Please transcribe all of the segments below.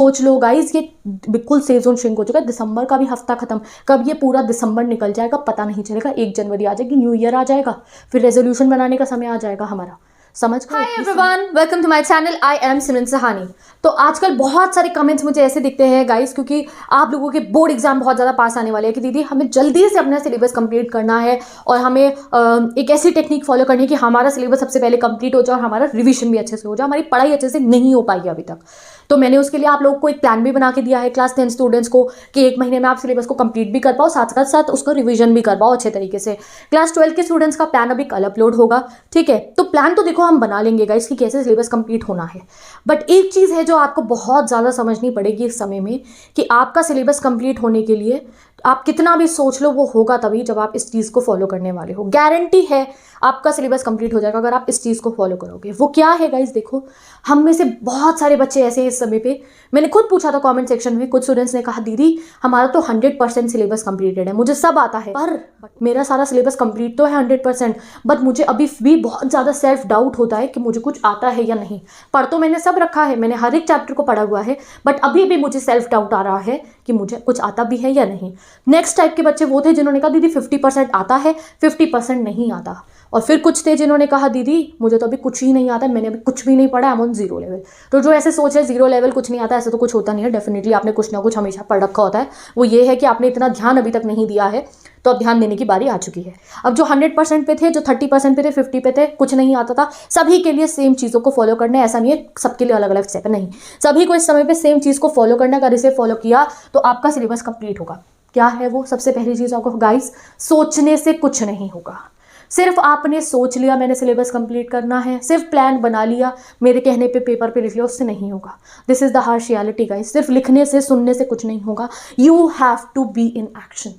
सोच लो गाइज, ये बिल्कुल सेफ जोन श्रिंक हो चुका है। दिसंबर का भी हफ्ता खत्म, कब ये पूरा दिसंबर निकल जाएगा पता नहीं चलेगा। 1 जनवरी आ जाएगी, न्यू ईयर आ जाएगा, फिर रेजोल्यूशन बनाने का समय आ जाएगा हमारा। समझ गए? Hi everyone, welcome to my channel. I am Simran Sahani. तो आजकल बहुत सारे कमेंट्स मुझे ऐसे दिखते हैं गाइस, क्योंकि आप लोगों के बोर्ड एग्जाम बहुत ज़्यादा पास आने वाले हैं कि दीदी हमें जल्दी से अपना सिलेबस कंप्लीट करना है और हमें एक ऐसी टेक्निक फॉलो करनी है कि हमारा सिलेबस सबसे पहले कंप्लीट हो जाए और हमारा रिविजन भी अच्छे से हो जाए। हमारी पढ़ाई अच्छे से नहीं हो पाई है अभी तक। तो मैंने उसके लिए आप लोगों को एक प्लान भी बना के दिया है क्लास 10 स्टूडेंट्स को कि 1 महीने में आप सिलेबस को कंप्लीट भी कर पाओ, साथ साथ उसको रिवीजन भी कर पाओ अच्छे तरीके से। क्लास 12 के स्टूडेंट्स का प्लान अभी कल अपलोड होगा, ठीक है? तो प्लान तो देखो हम बना लेंगे गाइस कि कैसे सिलेबस कंप्लीट होना है, बट एक चीज़ है जो आपको बहुत ज़्यादा समझनी पड़ेगी इस समय में कि आपका सिलेबस कंप्लीट होने के लिए आप कितना भी सोच लो वो होगा तभी जब आप इस चीज़ को फॉलो करने वाले हो। गारंटी है आपका सिलेबस कंप्लीट हो जाएगा अगर आप इस चीज़ को फॉलो करोगे। वो क्या है गाइस? देखो, हम में से बहुत सारे बच्चे ऐसे हैं इस समय पे। मैंने खुद पूछा था कमेंट सेक्शन में, कुछ स्टूडेंट्स ने कहा दीदी हमारा तो 100% सिलेबस कंप्लीटेड है, मुझे सब आता है, पर मेरा सारा सिलेबस कंप्लीट तो है 100%, बट मुझे अभी भी बहुत ज़्यादा सेल्फ डाउट होता है कि मुझे कुछ आता है या नहीं। पढ़ तो मैंने सब रखा है, मैंने हर एक चैप्टर को पढ़ा हुआ है, बट अभी भी मुझे सेल्फ डाउट आ रहा है कि मुझे कुछ आता भी है या नहीं। नेक्स्ट टाइप के बच्चे वो थे जिन्होंने कहा दीदी 50% आता है, 50% नहीं आता। और फिर कुछ थे जिन्होंने कहा दीदी मुझे तो अभी कुछ ही नहीं आता, मैंने अभी कुछ भी नहीं पढ़ा, आई एम ऑन 0 लेवल। तो जो ऐसे सोच है 0 लेवल कुछ नहीं आता, ऐसा तो कुछ होता नहीं है। डेफिनेटली आपने कुछ ना कुछ हमेशा पढ़ रखा होता है। वो ये है कि आपने इतना ध्यान अभी तक नहीं दिया है, तो अब ध्यान देने की बारी आ चुकी है। अब जो 100% पे थे, जो 30% पे थे, 50 पे थे, कुछ नहीं आता था, सभी के लिए सेम चीज़ों को फॉलो करना है। ऐसा नहीं है सबके लिए अलग अलग स्टेप है, नहीं, सभी को इस समय पे सेम चीज़ को फॉलो करना है। अगर इसे फॉलो किया तो आपका सिलेबस कंप्लीट होगा। क्या है वो? सबसे पहली चीज़ आपको गाइस, सोचने से कुछ नहीं होगा। सिर्फ आपने सोच लिया मैंने सिलेबस कंप्लीट करना है, सिर्फ प्लान बना लिया, मेरे कहने पे पेपर पे लिख लिया, उससे नहीं होगा। This is the harsh reality guys. सिर्फ लिखने से, सुनने से कुछ नहीं होगा। You have to be in action.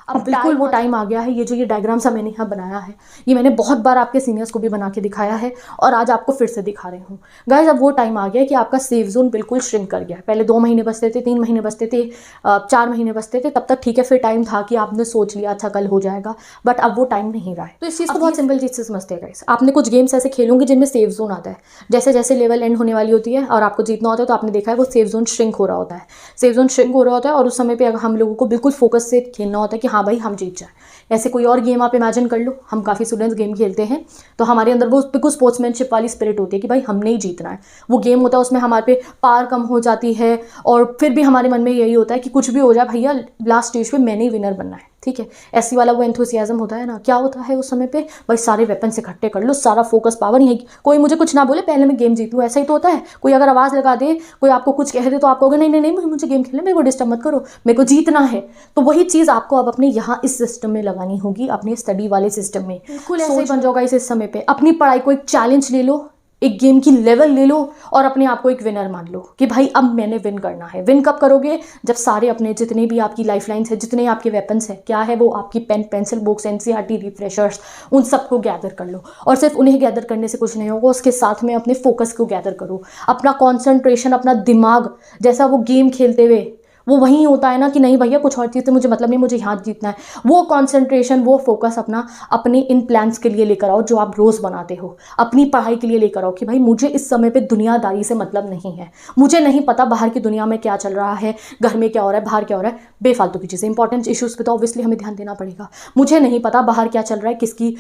अब बिल्कुल वो टाइम आ गया है। ये जो ये डायग्राम सा मैंने यहाँ बनाया है, ये मैंने बहुत बार आपके सीनियर्स को भी बना के दिखाया है और आज आपको फिर से दिखा रही हूँ गाइस। अब वो टाइम आ गया है कि आपका सेफ जोन बिल्कुल श्रिंक कर गया है। पहले 2 महीने बचते थे, 3 महीने बचते थे, 4 महीने बचते थे, तब तक ठीक है, फिर टाइम था कि आपने सोच लिया अच्छा कल हो जाएगा, बट अब वो टाइम नहीं रहा है। तो इस चीज़ को बहुत सिंपल चीज़ से समझते हैं गाइस। आपने कुछ गेम्स ऐसे खेलोगे जिनमें सेफ जोन आता है। जैसे जैसे लेवल एंड होने वाली होती है और आपको जीतना होता है, तो आपने देखा है वो सेफ जोन श्रिंक हो रहा होता है। सेफ जोन श्रिंक हो रहा होता है और उस समय पर हम लोगों को बिल्कुल फोकस से खेलना होता है कि हाँ भाई हम जीत जाए। ऐसे कोई और गेम आप इमेजिन कर लो, हम काफ़ी स्टूडेंट्स गेम खेलते हैं तो हमारे अंदर वो बिल्कुल स्पोर्ट्समैनशिप वाली स्पिरिट होती है कि भाई हमने ही जीतना है। वो गेम होता है, उसमें हमारे पे पावर कम हो जाती है और फिर भी हमारे मन में यही होता है कि कुछ भी हो जाए भैया लास्ट स्टेज पे मैंने ही विनर बनना है, ठीक है? ऐसी वाला वो एंथुसियाज्म होता है ना। क्या होता है उस समय पे? भाई सारे वेपन्स इकट्ठे कर लो, सारा फोकस पावर यही, कोई मुझे कुछ ना बोले पहले मैं गेम जीत लूँ, ऐसा ही तो होता है। कोई अगर आवाज़ लगा दे, कोई आपको कुछ कह दे तो आप कहोगे नहीं नहीं नहीं मुझे गेम खेलना, मेरे को डिस्टर्ब मत करो, मेरे को जीतना है। तो वही चीज़ आपको अब अपने यहाँ इस सिस्टम में लगानी होगी, अपने स्टडी वाले सिस्टम में। बिल्कुल ऐसे ही बन जाओगा इस समय पे। अपनी पढ़ाई को एक चैलेंज ले लो, एक गेम की लेवल ले लो और अपने आप को एक विनर मान लो कि भाई अब मैंने विन करना है। विन कब करोगे? जब सारे अपने जितने भी आपकी लाइफलाइंस है, जितने आपके वेपन्स है, क्या है वो? आपकी pen, pencil, books, NCERT, refreshers, उन सबको गैदर कर लो। और सिर्फ उन्हें गैदर करने से कुछ नहीं होगा, उसके साथ में अपने फोकस को गैदर करो, अपना कॉन्सेंट्रेशन, अपना दिमाग। जैसा वो गेम खेलते हुए वो वहीं होता है ना कि नहीं भैया कुछ और चीज़ से मुझे मतलब नहीं, मुझे यहाँ जीतना है। वो कंसंट्रेशन, वो फोकस अपना अपने इन प्लान्स के लिए लेकर आओ जो आप रोज़ बनाते हो। अपनी पढ़ाई के लिए लेकर आओ कि भाई मुझे इस समय पे दुनियादारी से मतलब नहीं है, मुझे नहीं पता बाहर की दुनिया में क्या चल रहा है, घर में क्या हो रहा है, बाहर क्या हो रहा है, बेफालतू की चीज़ें। इंपॉर्टेंट इश्यूज़ पे तो ऑब्वियसली हमें ध्यान देना पड़ेगा। मुझे नहीं पता बाहर क्या चल रहा है, किसकी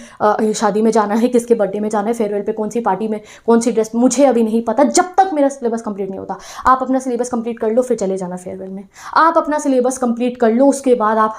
शादी में जाना है, किसके बर्थडे में जाना है, फेयरवेल पे कौन सी पार्टी में कौन सी ड्रेस, मुझे अभी नहीं पता जब तक मेरा सिलेबस कंप्लीट नहीं होता। आप अपना सिलेबस कंप्लीट कर लो, फिर चले जाना फेयरवेल में। आप अपना सिलेबस कंप्लीट कर लो, उसके बाद आप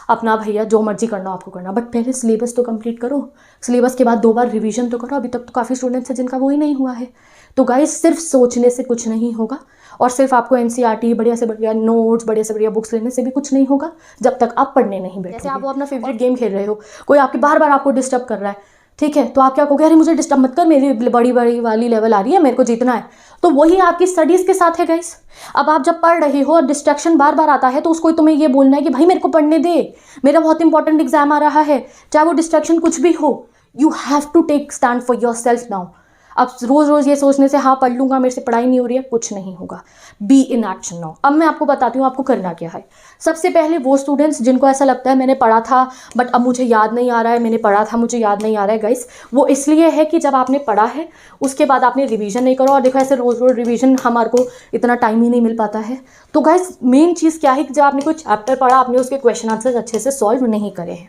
अपना भैया जो मर्जी करना आपको करना, बट पहले सिलेबस तो कंप्लीट करो। सिलेबस के बाद 2 बार रिवीजन तो करो। अभी तक तो काफ़ी स्टूडेंट्स हैं जिनका वो ही नहीं हुआ है। तो गाइस सिर्फ सोचने से कुछ नहीं होगा और सिर्फ आपको एनसीईआरटी, बढ़िया से बढ़िया नोट्स, बढ़िया से बढ़िया बुक्स लेने से भी कुछ नहीं होगा जब तक आप पढ़ने नहीं बैठे। जैसे आप वो अपना फेवरेट गेम खेल रहे हो, कोई आपके बार बार आपको डिस्टर्ब कर रहा है, ठीक है, तो आप क्या कहोगे? अरे मुझे डिस्टर्ब मत कर, मेरी बड़ी बड़ी वाली लेवल आ रही है, मेरे को जीतना है। तो वही आपकी स्टडीज़ के साथ है गाइस। अब आप जब पढ़ रहे हो और डिस्ट्रैक्शन बार बार आता है तो उसको तुम्हें ये बोलना है कि भाई मेरे को पढ़ने दे, मेरा बहुत इंपॉर्टेंट एग्जाम आ रहा है, चाहे वो डिस्ट्रैक्शन कुछ भी हो। You have to take stand for your self now. अब रोज़ रोज़ ये सोचने से हाँ पढ़ लूँगा, मेरे से पढ़ाई नहीं हो रही है, कुछ नहीं होगा। B in action now. अब मैं आपको बताती हूँ आपको करना क्या है। सबसे पहले वो स्टूडेंट्स जिनको ऐसा लगता है मैंने पढ़ा था बट अब मुझे याद नहीं आ रहा है, मैंने पढ़ा था मुझे याद नहीं आ रहा है, गाइस वो इसलिए है कि जब आपने पढ़ा है उसके बाद आपने रिवीजन नहीं करो। और देखो ऐसे रोज़ रोज़ रिवीजन हमारे को इतना टाइम ही नहीं मिल पाता है। तो गाइस मेन चीज़ क्या है कि जब आपने कोई चैप्टर पढ़ा, आपने उसके क्वेश्चन आंसर्स अच्छे से सॉल्व नहीं करे हैं,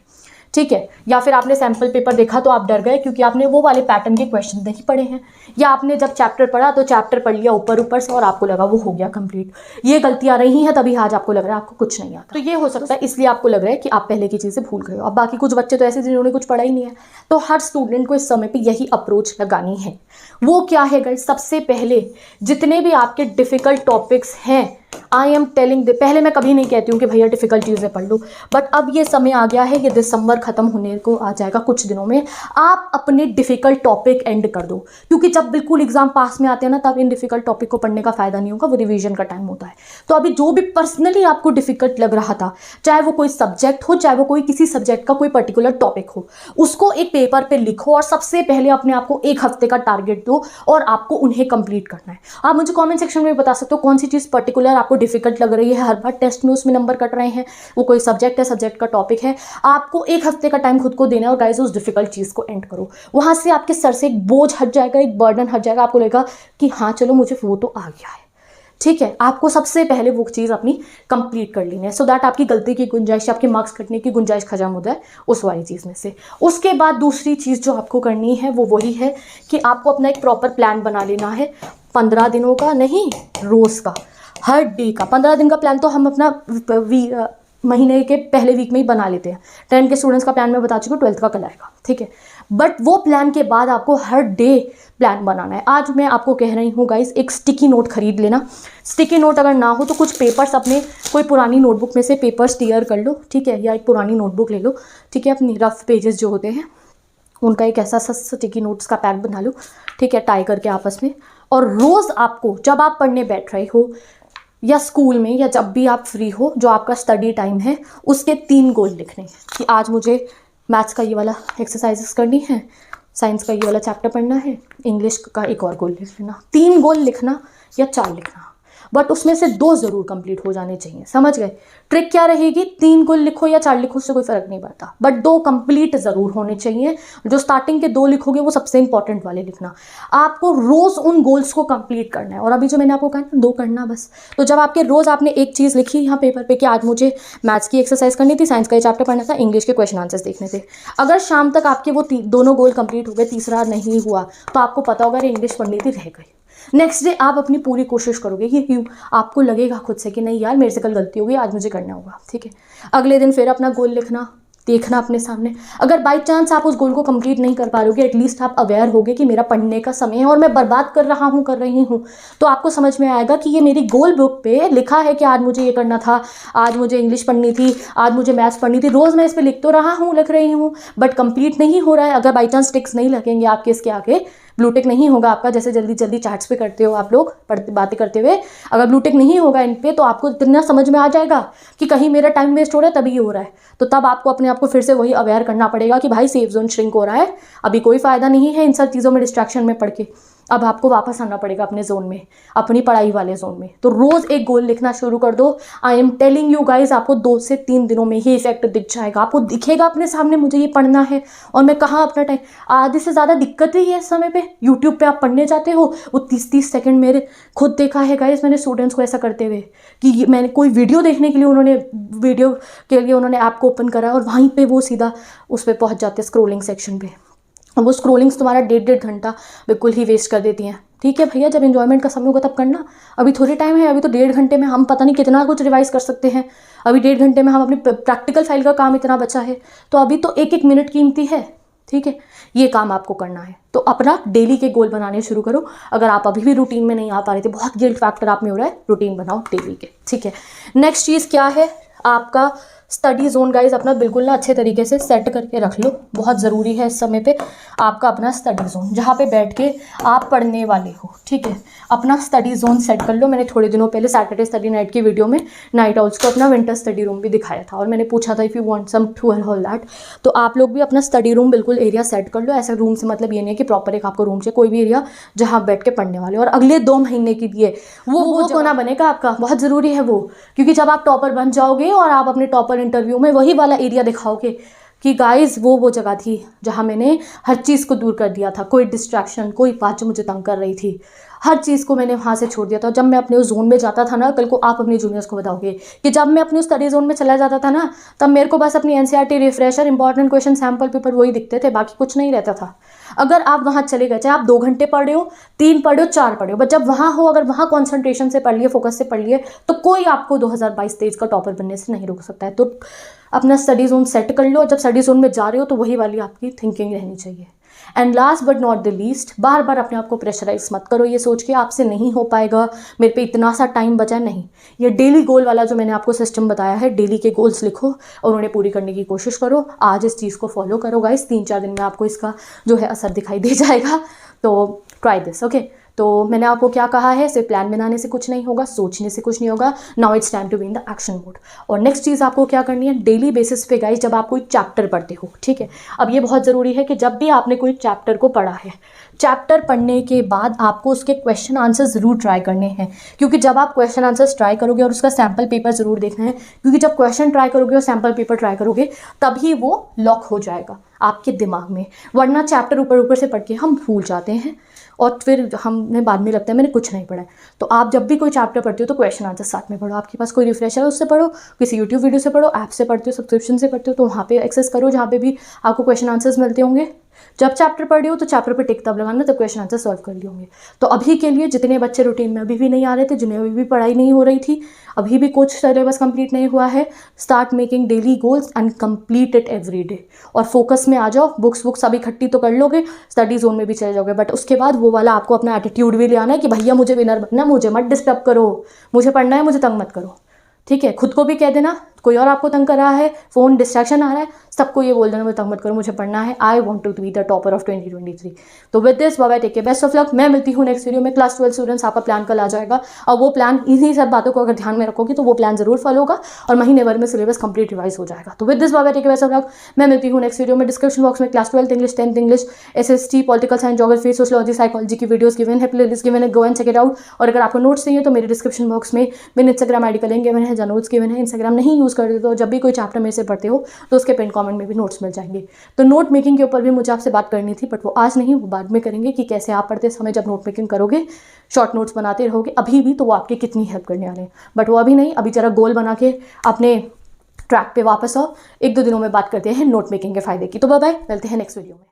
ठीक है, या फिर आपने सैम्पल पेपर देखा तो आप डर गए क्योंकि आपने वो वाले पैटर्न के क्वेश्चन नहीं पढ़े हैं, या आपने जब चैप्टर पढ़ा तो चैप्टर पढ़ लिया ऊपर ऊपर से और आपको लगा वो हो गया कंप्लीट। ये गलतियां रही हैं, तभी आज आपको लग रहा है आपको कुछ नहीं आता। तो ये हो सकता है इसलिए आपको लग रहा है कि आप पहले की चीज़ें भूल गए हो। अब बाकी कुछ बच्चे तो ऐसे जिन्होंने कुछ पढ़ा ही नहीं है। तो हर स्टूडेंट को इस समय पर यही अप्रोच लगानी है। वो क्या है गाइस, सबसे पहले जितने भी आपके डिफ़िकल्ट टॉपिक्स हैं, आई एम टेलिंग पहले मैं कभी नहीं कहती हूँ कि भैया डिफ़िकल्ट चीज़ें पढ़ लो, बट अब ये समय आ गया है, ये दिसंबर ख़त्म होने को आ जाएगा कुछ दिनों में, आप अपने डिफ़िकल्ट टॉपिक एंड कर दो। क्योंकि जब बिल्कुल एग्जाम पास में आते हैं ना, तब इन डिफ़िकल्ट टॉपिक को पढ़ने का फ़ायदा नहीं होगा, वो रिवीजन का टाइम होता है। तो अभी जो भी पर्सनली आपको डिफ़िकल्ट लग रहा था, चाहे वो कोई सब्जेक्ट हो, चाहे वो कोई किसी सब्जेक्ट का कोई पर्टिकुलर टॉपिक हो, उसको एक पेपर पर लिखो और सबसे पहले अपने आप को 1 हफ्ते का टारगेट दो और आपको उन्हें कंप्लीट करना है। आप मुझे कमेंट सेक्शन में बता सकते हो कौन सी चीज़ पर्टिकुलर आपको डिफिकल्ट लग रही है, हर बार टेस्ट में उसमें नंबर कट रहे हैं, वो कोई सब्जेक्ट है, सब्जेक्ट का टॉपिक है, आपको 1 हफ्ते का टाइम खुद को देना है और गाइस उस डिफिकल्ट चीज़ को एंड करो। वहाँ से आपके सर से एक बोझ हट जाएगा, एक बर्डन हट जाएगा, आपको लगेगा कि हाँ चलो मुझे वो तो आ गया है, ठीक है। आपको सबसे पहले वो चीज़ अपनी कंप्लीट कर लेनी है, सो दैट आपकी गलती की गुंजाइश, आपके मार्क्स कटने की गुंजाइश खत्म हो जाए उस वाली चीज़ में से। उसके बाद दूसरी चीज़ जो आपको करनी है वो वही है कि आपको अपना एक प्रॉपर प्लान बना लेना है, 15 दिनों का नहीं, रोज़ का, हर डे का। 15 दिन का प्लान तो हम अपना महीने के पहले वीक में ही बना लेते हैं। 10 के स्टूडेंट्स का प्लान मैं बता चुकी हूँ, 12th का कल आएगा, ठीक है। बट वो प्लान के बाद आपको हर डे प्लान बनाना है। आज मैं आपको कह रही हूँ गाइस, एक स्टिकी नोट खरीद लेना। स्टिकी नोट अगर ना हो तो कुछ पेपर्स, अपने कोई पुरानी नोटबुक में से पेपर्स टीयर कर लो, ठीक है, या एक पुरानी नोटबुक ले लो, ठीक है, अपनी रफ पेजेस जो होते हैं उनका एक ऐसा सा स्टिकी नोट्स का पैक बना लो, ठीक है, टाई करके आपस में। और रोज़ आपको जब आप पढ़ने बैठ रहे हो या स्कूल में या जब भी आप फ्री हो, जो आपका स्टडी टाइम है, उसके 3 गोल लिखने हैं कि आज मुझे मैथ्स का ये वाला एक्सरसाइजेस करनी है, साइंस का ये वाला चैप्टर पढ़ना है, इंग्लिश का एक और गोल लिख लेना। 3 गोल लिखना या 4 लिखना, बट उसमें से 2 ज़रूर कंप्लीट हो जाने चाहिए, समझ गए। ट्रिक क्या रहेगी, 3 गोल लिखो या 4 लिखो, उससे कोई फ़र्क नहीं पड़ता, बट 2 कंप्लीट ज़रूर होने चाहिए। जो स्टार्टिंग के 2 लिखोगे वो सबसे इंपॉर्टेंट वाले लिखना। आपको रोज़ उन गोल्स को कंप्लीट करना है। और अभी जो मैंने आपको कहा ना 2 करना बस। तो जब आपके रोज़ आपने एक चीज़ लिखी यहाँ पेपर पे कि आज मुझे मैथ्स की एक्सरसाइज करनी थी, साइंस का ये चैप्टर पढ़ना था, इंग्लिश के क्वेश्चन आंसर्स देखने थे, अगर शाम तक आपके वो दोनों गोल कंप्लीट हो गए, तीसरा नहीं हुआ, तो आपको पता होगा इंग्लिश पढ़नी थी, रह गई। नेक्स्ट डे आप अपनी पूरी कोशिश करोगे कि क्यों, आपको लगेगा खुद से कि नहीं यार मेरे से कल गलती हो गई, आज मुझे करना होगा, ठीक है। अगले दिन फिर अपना गोल लिखना, देखना अपने सामने। अगर बाई चांस आप उस गोल को कंप्लीट नहीं कर पा रहे, एटलीस्ट आप अवेयर होगे कि मेरा पढ़ने का समय है और मैं बर्बाद कर रही हूँ, तो आपको समझ में आएगा कि ये मेरी गोल बुक पे लिखा है कि आज मुझे ये करना था, आज मुझे इंग्लिश पढ़नी थी, आज मुझे मैथ्स पढ़नी थी। रोज़ मैं इस पर लिख तो रहा हूँ, लिख रही हूँ, बट कंप्लीट नहीं हो रहा है। अगर बाई चांस टिक्स नहीं लगेंगे आपके इसके आगे, ब्लू टिक नहीं होगा आपका, जैसे जल्दी जल्दी चैट्स पे करते हो आप लोग बातें करते हुए, अगर ब्लू टिक नहीं होगा इन पे, तो आपको इतना समझ में आ जाएगा कि कहीं मेरा टाइम वेस्ट हो रहा है तभी ये हो रहा है। तो तब आपको अपने आप को फिर से वही अवेयर करना पड़ेगा कि भाई सेफ जोन श्रिंक हो रहा है, अभी कोई फ़ायदा नहीं है इन सब चीज़ों में डिस्ट्रैक्शन में पड़ के। अब आपको वापस आना पड़ेगा अपने जोन में, अपनी पढ़ाई वाले जोन में। तो रोज़ एक गोल लिखना शुरू कर दो। I am telling you guys, आपको 2 से 3 दिनों में ही इफेक्ट दिख जाएगा। आपको दिखेगा अपने सामने मुझे ये पढ़ना है और मैं कहाँ अपना टाइम, आधे से ज़्यादा दिक्कत ही है इस समय पे। यूट्यूब पे आप पढ़ने जाते हो, वो 30-30 सेकंड मेरे खुद देखा है गाइज मैंने स्टूडेंट्स को ऐसा करते हुए कि मैंने कोई वीडियो देखने के लिए उन्होंने ऐप को ओपन करा और वहीं पर वो सीधा उस पर पहुँच जाते स्क्रोलिंग सेक्शन पे। वो स्क्रोलिंग्स तुम्हारा 1.5 घंटा बिल्कुल ही वेस्ट कर देती हैं। ठीक है भैया, जब एंजॉयमेंट का समय होगा तब करना, अभी थोड़ी टाइम है। अभी तो 1.5 घंटे में हम पता नहीं कितना कुछ रिवाइज कर सकते हैं। अभी 1.5 घंटे में हम अपनी प्रैक्टिकल फाइल का काम इतना बचा है, तो अभी तो 1-1 मिनट कीमती है, ठीक है। ये काम आपको करना है, तो अपना डेली के गोल बनाने शुरू करो। अगर आप अभी भी रूटीन में नहीं आ पा रहे थे, बहुत गिल्ट फैक्टर आप में हो रहा है, रूटीन बनाओ डेली के, ठीक है। नेक्स्ट चीज़ क्या है, आपका स्टडी जोन गाइज अपना बिल्कुल ना अच्छे तरीके से सेट करके रख लो, बहुत ज़रूरी है इस समय पे आपका अपना स्टडी जोन जहाँ पे बैठ के आप पढ़ने वाले हो, ठीक है। अपना स्टडी जोन सेट कर लो। मैंने थोड़े दिनों पहले सैटरडे स्टडी नाइट की वीडियो में नाइट आउल्स को अपना विंटर स्टडी रूम भी दिखाया था और मैंने पूछा था if you want some to whole that. तो आप लोग भी अपना स्टडी रूम बिल्कुल एरिया सेट कर लो। ऐसा रूम से मतलब ये नहीं है कि प्रॉपर एक आपको रूम चाहिए, कोई भी एरिया जहाँ बैठ के पढ़ने वाले। और अगले 2 महीने के लिए वो कोना बनेगा आपका, बहुत ज़रूरी है वो, क्योंकि जब आप टॉपर बन जाओगे और आप अपने टॉपर इंटरव्यू में वही वाला एरिया दिखाओगे कि गाइस वो जगह थी जहाँ मैंने हर चीज़ को दूर कर दिया था, कोई डिस्ट्रैक्शन, कोई बात जो मुझे तंग कर रही थी, हर चीज़ को मैंने वहाँ से छोड़ दिया था। जब मैं अपने उस जोन में जाता था ना, कल को आप अपने जूनियर्स को बताओगे कि जब मैं अपने उस स्टडी जोन में चला जाता था ना, तब मेरे को बस अपनी NCERT refresher, important question, sample paper वही दिखते थे, बाकी कुछ नहीं रहता था। अगर आप वहाँ चले गए, चाहे आप 2 घंटे पढ़ रहे हो, 3 पढ़ रहे हो, 4 पढ़ रहे हो, बट जब वहाँ हो, अगर वहाँ कॉन्सेंट्रेशन से पढ़ लिए, फोकस से पढ़ लिए, तो कोई आपको 2022-23 का टॉपर बनने से नहीं रोक सकता है। तो अपना स्टडी जोन सेट कर लो। जब स्टडी जोन में जा रहे हो तो वही वाली आपकी थिंकिंग रहनी चाहिए। And last but not the least, बार बार अपने आप को प्रेशराइज मत करो ये सोच के आपसे नहीं हो पाएगा, मेरे पे इतना सा टाइम बचा नहीं। ये डेली गोल वाला जो मैंने आपको सिस्टम बताया है, डेली के गोल्स लिखो और उन्हें पूरी करने की कोशिश करो। आज इस चीज़ को फॉलो करो गाइस, 3-4 दिन में आपको इसका जो है असर दिखाई दे जाएगा। तो ट्राई दिस, ओके। तो मैंने आपको क्या कहा है, सिर्फ प्लान बनाने से कुछ नहीं होगा, सोचने से कुछ नहीं होगा। Now it's time to be in the action mode. और नेक्स्ट चीज़ आपको क्या करनी है, डेली बेसिस पे गाइस, जब आप कोई चैप्टर पढ़ते हो, ठीक है, अब ये बहुत ज़रूरी है कि जब भी आपने कोई चैप्टर को पढ़ा है, चैप्टर पढ़ने के बाद आपको उसके क्वेश्चन आंसर ज़रूर ट्राई करने हैं। क्योंकि जब आप क्वेश्चन आंसर्स ट्राई करोगे और उसका सैम्पल पेपर ज़रूर देखना है, क्योंकि जब क्वेश्चन ट्राई करोगे और सैम्पल पेपर ट्राई करोगे तभी वो लॉक हो जाएगा आपके दिमाग में। वरना चैप्टर ऊपर ऊपर से पढ़ के हम भूल जाते हैं और फिर हमें बाद में लगता है मैंने कुछ नहीं पढ़ा है। तो आप जब भी कोई चैप्टर पढ़ते हो तो क्वेश्चन आंसर साथ में पढ़ो। आपके पास कोई रिफ्रेशर है उससे पढ़ो, किसी यूट्यूब वीडियो से पढ़ो, ऐप से पढ़ते हो, सब्सक्रिप्शन से पढ़ते हो तो वहाँ पे एक्सेस करो जहाँ पे भी आपको क्वेश्चन आंसर्स मिलते होंगे। जब चैप्टर पढ़ रहे हो तो चैप्टर पर टिक तब लगाना तब क्वेश्चन आंसर सॉल्व कर लिए होंगे। तो अभी के लिए जितने बच्चे रूटीन में अभी भी नहीं आ रहे थे, जिन्हें अभी भी पढ़ाई नहीं हो रही थी, अभी भी कुछ सिलेबस कंप्लीट नहीं हुआ है, start making daily goals and complete it every day. और फोकस में आ जाओ। बुक्स अब इकट्ठी तो कर लोगे, स्टडी जोन में भी चले जाओगे, बट उसके बाद वो वाला आपको अपना एटीट्यूड भी ले आना है कि भैया मुझे विनर बनना, मुझे मत डिस्टर्ब करो, मुझे पढ़ना है, मुझे तंग मत करो, ठीक है। खुद को भी कह देना, कोई और आपको तंग कर रहा है, फ़ोन डिस्ट्रैक्शन आ रहा है, सबको ये बोल देना मुझे तंग मत करो, मुझे पढ़ना है, I want to be the topper of 2023। तो with this bye, take care, best of luck. मैं मिलती हूँ नेक्स्ट वीडियो में। क्लास 12 स्टूडेंट्स, आपका प्लान कल आ जाएगा और वो प्लान, इन्हीं सब बातों को अगर ध्यान में रखोगी तो वो प्लान जरूर फॉलो होगा और महीने भर में सिलेबस कंप्लीट रिवाइज हो जाएगा। तो with this bye, take care, best of luck. मैं मिलती हूँ नेक्स्ट वीडियो में। डिस्क्रिप्शन बॉक्स में class 12 English, 10th English, SST, political science, geography, sociology, psychology की वीडियोस गिवन है, प्लेलिस्ट गिवन है, go and check it out. और अगर आपको नोट्स चाहिए तो मेरे डिस्क्रिप्शन बॉक्स में मेरे इंस्टाग्राम ID का लिंक गिवन है, जहाँ नोट्स गिवन है। इंस्टाग्राम नहीं यूज़ करते तो जब भी कोई चैप्टर मेरे से पढ़ते हो तो उसके पिन कमेंट में भी नोट्स मिल जाएंगे। तो नोट मेकिंग के ऊपर भी मुझे आपसे बात करनी थी, बट वो आज नहीं, वो बाद में करेंगे कि कैसे आप पढ़ते समय जब नोट मेकिंग करोगे, शॉर्ट नोट्स बनाते रहोगे अभी भी, तो वो आपकी कितनी हेल्प करने वाले हैं। बट वो अभी नहीं, अभी जरा गोल बना के अपने ट्रैक पे वापस आओ। 1-2 दिनों में बात करते हैं नोट मेकिंग के फ़ायदे की। तो बाय बाय, मिलते हैं नेक्स्ट वीडियो में।